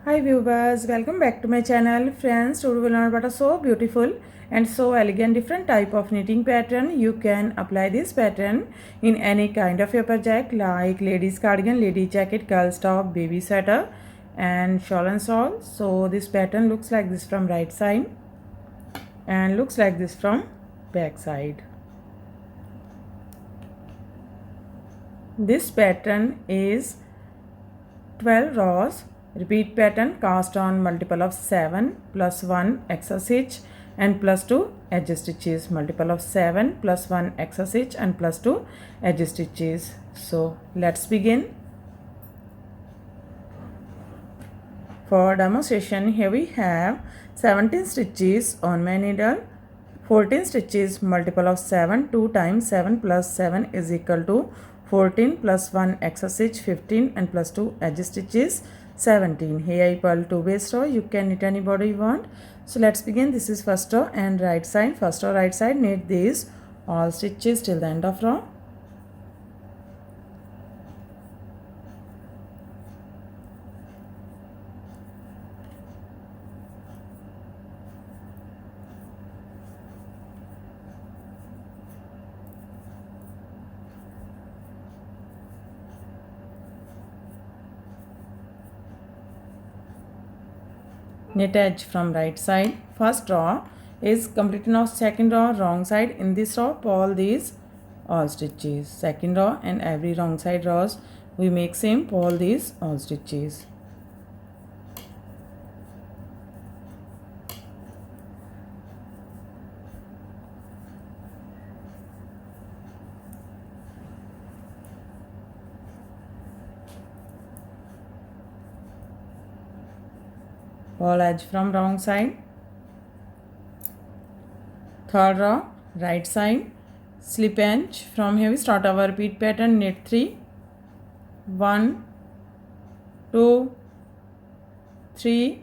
Hi viewers, welcome back to my channel. Friends, today we will learn about a so beautiful and so elegant different type of knitting pattern. You can apply this pattern in any kind of your project like ladies cardigan, lady jacket, girls top, baby sweater and shawl and shawl. So this pattern looks like this from right side and looks like this from back side. This pattern is 12 rows. Repeat pattern cast on multiple of 7 plus 1 extra stitch and plus 2 edge stitches. Multiple of 7 plus 1 extra stitch and plus 2 edge stitches. So let's begin. For demonstration, here we have 17 stitches on my needle. 14 stitches multiple of 7. 2 times 7 plus 7 is equal to 14 plus 1 extra stitch 15 and plus 2 edge stitches 17. Here I purl 2 base row. You can knit any border you want. So let's begin. This is first row and right side. First row right side, knit these all stitches till the end of row. Knit edge from right side. First row is completing of second row wrong side. In this row purl these all stitches. Second row and every wrong side rows we make same purl these all stitches. Purl edge from wrong side. Third row right side, slip edge. From here we start our repeat pattern. Knit 3, 1, 2, 3,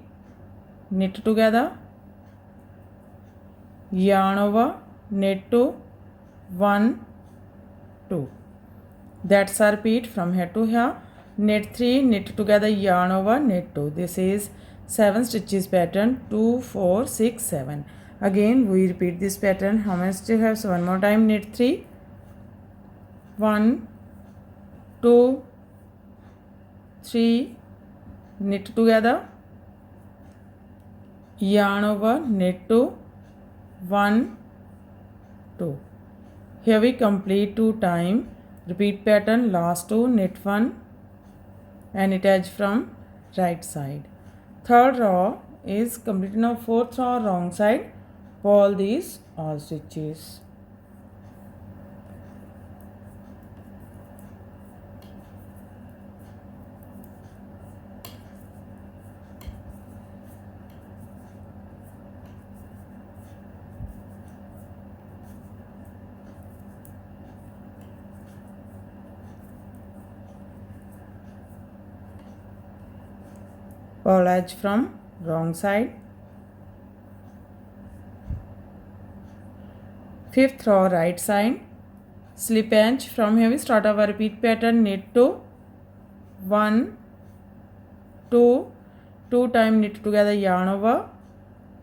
knit together, yarn over, knit 2, 1, 2. That's our repeat from here to here. Knit 3, knit together, yarn over, knit 2. This is 7 stitches pattern. 2, 4, 6, 7. Again we repeat this pattern. How many stitches have? So one more time. Knit 3, 1, 2, 3, knit together, yarn over, knit 2, 1, 2. Here we complete 2 times. Repeat pattern. Last 2, knit 1 and knit edge from right side. Third row is completing of fourth row wrong side. Purl these all stitches. Purl edge from wrong side. Fifth row right side, slip edge. From here we start our repeat pattern. Knit 2, 1, 2, 2 times knit together, yarn over,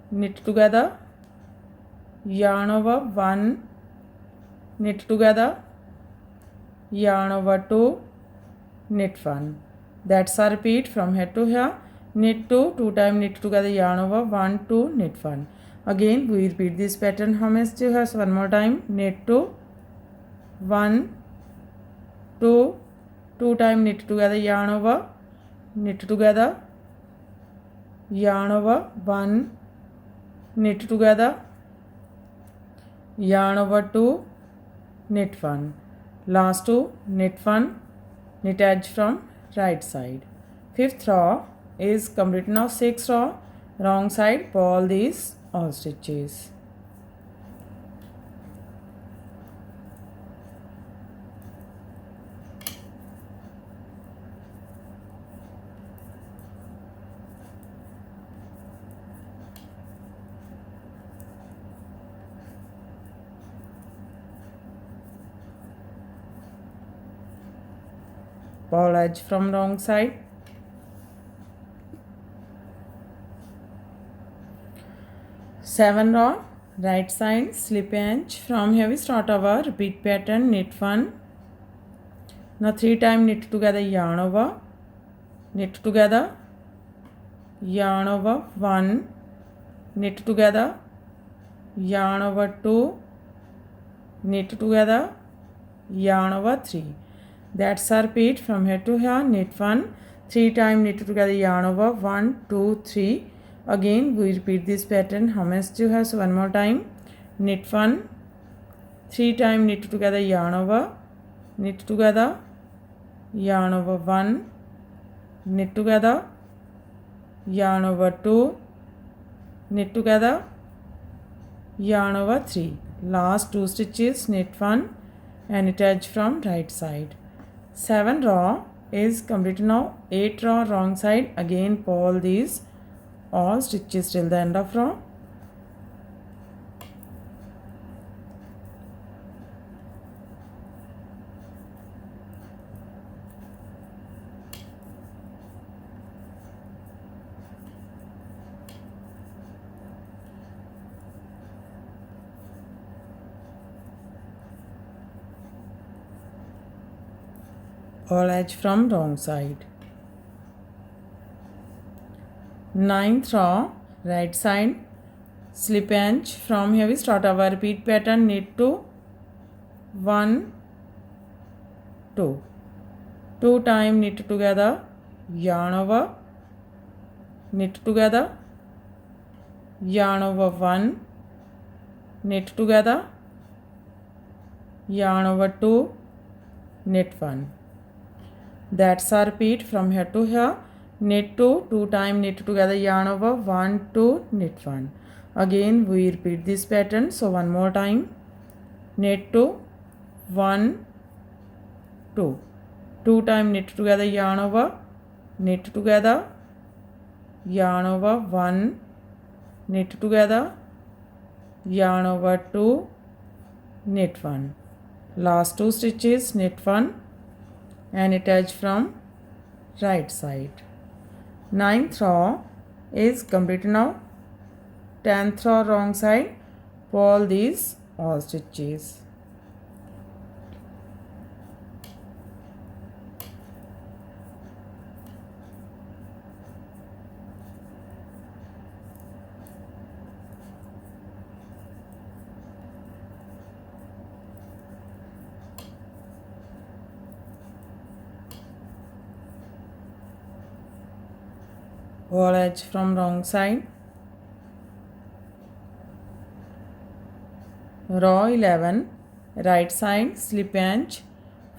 knit together, yarn over, 1, knit together, yarn over, 2, knit 1. That's our repeat from here to here. Knit 2, 2 times knit together, yarn over, 1, 2, knit 1. Again we repeat this pattern. How many stitches has? One more time. Knit 2, 1, 2, 2 times knit together, yarn over, knit together, yarn over, 1, knit together, yarn over, 2, knit 1. Last 2, knit 1, knit edge from right side. Fifth row is complete. Now sixth row wrong side, purl these all stitches. Purl edge from wrong side. 7 row, right side, slip inch. From here we start our repeat pattern, knit 1. Now 3 times knit together, yarn over, knit together, yarn over 1, knit together, yarn over 2, knit together, yarn over 3. That's our repeat from here to here, knit 1, 3 times knit together, yarn over 1, 2, 3. Again we repeat this pattern. How much do you have? So one more time, knit 1, 3 times knit together, yarn over, knit together, yarn over 1, knit together, yarn over 2, knit together, yarn over 3. Last 2 stitches, knit 1 and attach from right side. 7 row is completed now. 8 row wrong side. Again pull these all stitches till the end of row. All edge from wrong side. 9th row, right side, slip inch. From here we start our repeat pattern, knit 2, 1, 2. 2 times knit together, yarn over, knit together, yarn over 1, knit together, yarn over 2, knit 1. That's our repeat from here to here, knit 2, 2 times knit together, yarn over 1, 2, knit 1. Again we repeat this pattern. So one more time, knit 2, 1, 2. 2 times knit together, yarn over, knit together, yarn over 1, knit together, yarn over 2, knit 1. Last 2 stitches, knit 1 and attach from right side. 9th row is completed now. 10th row wrong side, pull these all stitches. All edge from wrong side. Row 11, right side, slip inch.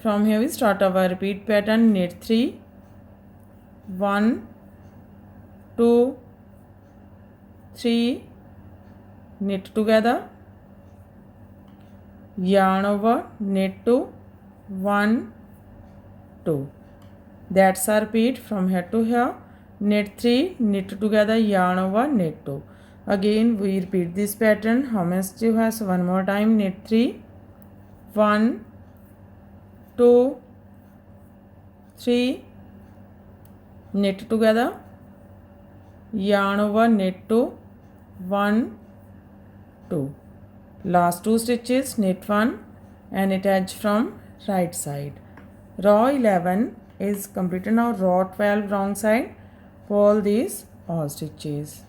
From here we start our repeat pattern, knit 3, 1, 2, 3, knit together, yarn over, knit 2, 1, 2. That's our repeat from here to here, knit 3, knit together, yarn over, knit 2. Again we repeat this pattern. How much do you have? So one more time, knit 3, 1, 2, 3, knit together, yarn over, knit 2, 1, 2. Last 2 stitches, knit 1 and attach from right side. Row 11 is completed now. Row 12 wrong side, pull these all stitches.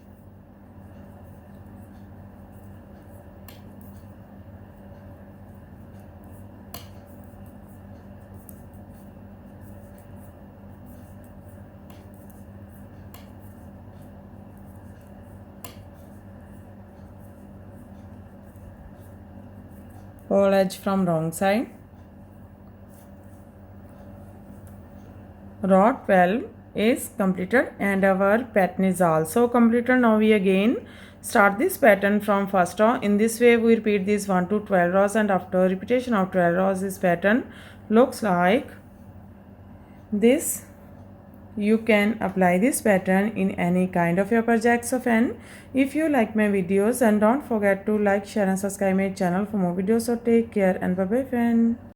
Pull edge from wrong side. Row 12 is completed and our pattern is also completed. Now we again start this pattern from first row. In this way we repeat these 1 to 12 rows, and after repetition of 12 rows this pattern looks like this. You can apply this pattern in any kind of your projects of N. If you like my videos, and don't forget to like, share and subscribe my channel for more videos. So take care and bye bye friend.